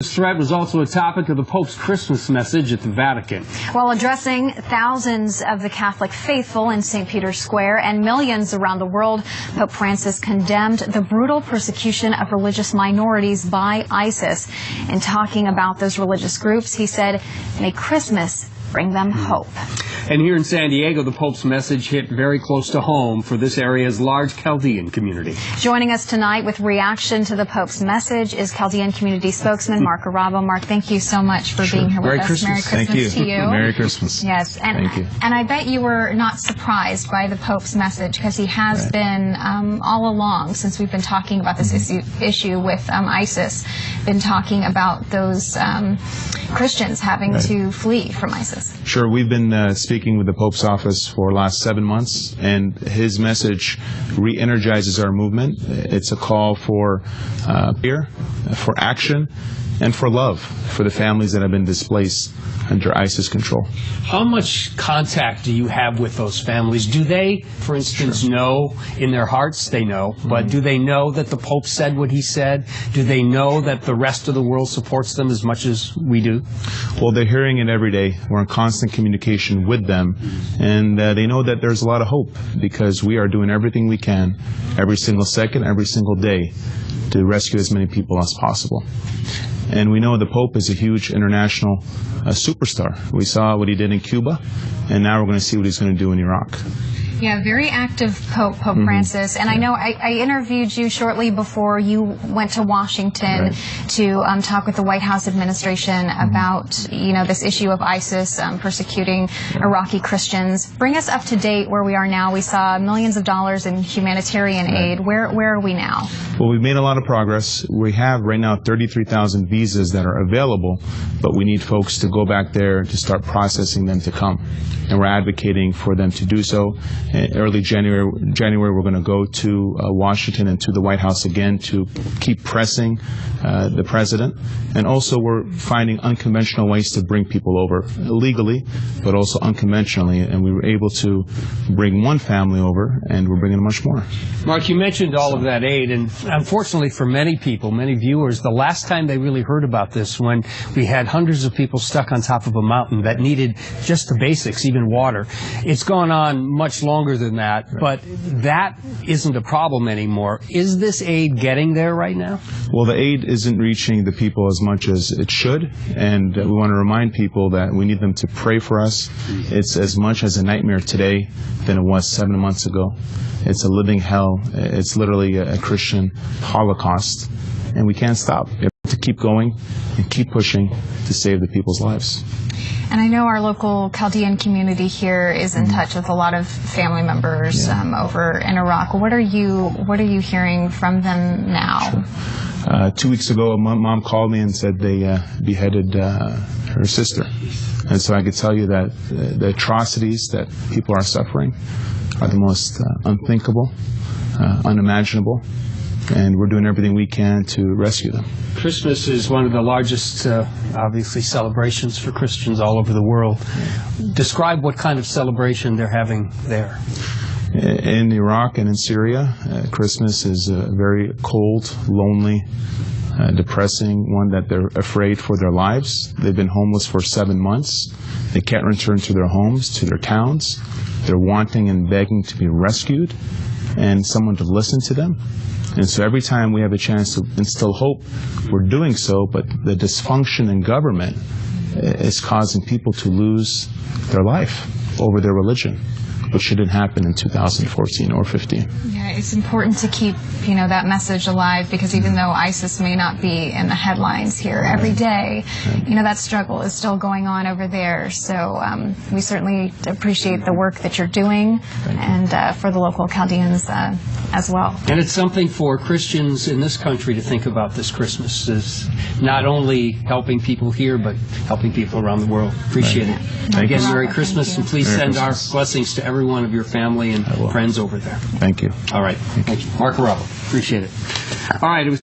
This threat was also a topic of the Pope's Christmas message at the Vatican. While addressing thousands of the Catholic faithful in St. Peter's Square and millions around the world, Pope Francis condemned the brutal persecution of religious minorities by ISIS. In talking about those religious groups, he said, "May Christmas bring them hope." And here in San Diego, the Pope's message hit very close to home for this area's large Chaldean community. Joining us tonight with reaction to the Pope's message is Chaldean community spokesman Mark Arabo. Mark, thank you so much for being here with Merry us. Christmas. Merry Christmas Thank you. to you. Merry Christmas. Yes, Thank you. And I bet you were not surprised by the Pope's message, because he has been all along, since we've been talking about this issue with ISIS, been talking about those Christians having to flee from ISIS. Sure, we've been speaking with the Pope's office for the last 7 months, and his message re-energizes our movement. It's a call for fear, for action, and for love for the families that have been displaced under ISIS control. How much contact do you have with those families? Do they, for instance, know in their hearts, they know, but do they know that the Pope said what he said? Do they know that the rest of the world supports them as much as we do? Well, they're hearing it every day. We're in constant communication with them, and they know that there's a lot of hope, because we are doing everything we can every single second, every single day to rescue as many people as possible. And we know the Pope is a huge international superstar. We saw what he did in Cuba, and now we're going to see what he's going to do in Iraq. Yeah, very active Pope Francis. And I know I interviewed you shortly before you went to Washington to talk with the White House administration about, this issue of ISIS persecuting Iraqi Christians. Bring us up to date where we are now. We saw millions of dollars in humanitarian aid. Where are we now? Well, we've made a lot of progress. We have right now 33,000 visas that are available, but we need folks to go back there to start processing them to come. And we're advocating for them to do so. In early January, we're going to go to Washington and to the White House again to keep pressing the president. And also, we're finding unconventional ways to bring people over legally, but also unconventionally. And we were able to bring one family over, and we're bringing much more. Mark, you mentioned all of that aid, and unfortunately for many people, many viewers, the last time they really heard about this, when we had hundreds of people stuck on top of a mountain that needed just the basics, even water. It's gone on much longer than that, but that isn't a problem anymore. Is this aid getting there right now? Well, the aid isn't reaching the people as much as it should, and we want to remind people that we need them to pray for us. It's as much as a nightmare today than it was 7 months ago. It's a living hell. It's literally a Christian Holocaust, and we can't stop. We have to keep going and keep pushing to save the people's lives. And I know our local Chaldean community here is in touch with a lot of family members over in Iraq. What are you hearing from them now? Sure. 2 weeks ago, a mom called me and said they beheaded her sister. And so I could tell you that the atrocities that people are suffering are the most unthinkable, unimaginable, and we're doing everything we can to rescue them. Christmas is one of the largest, obviously, celebrations for Christians all over the world. Describe what kind of celebration they're having there. In Iraq and in Syria, Christmas is a very cold, lonely, depressing one that they're afraid for their lives. They've been homeless for 7 months. They can't return to their homes, to their towns. They're wanting and begging to be rescued and someone to listen to them. And so every time we have a chance to instill hope, we're doing so, but the dysfunction in government is causing people to lose their life over their religion, which didn't happen in 2014 or 15. Yeah, it's important to keep, that message alive, because even though ISIS may not be in the headlines here every day, that struggle is still going on over there. So we certainly appreciate the work that you're doing, and for the local Chaldeans as well. And it's something for Christians in this country to think about this Christmas, is not only helping people here, but helping people around the world. Appreciate it. Again, Merry Christmas, and please send our blessings to every one of your family and friends over there. Thank you. All right. Thank you. Mark Arabo. Appreciate it. All right. It was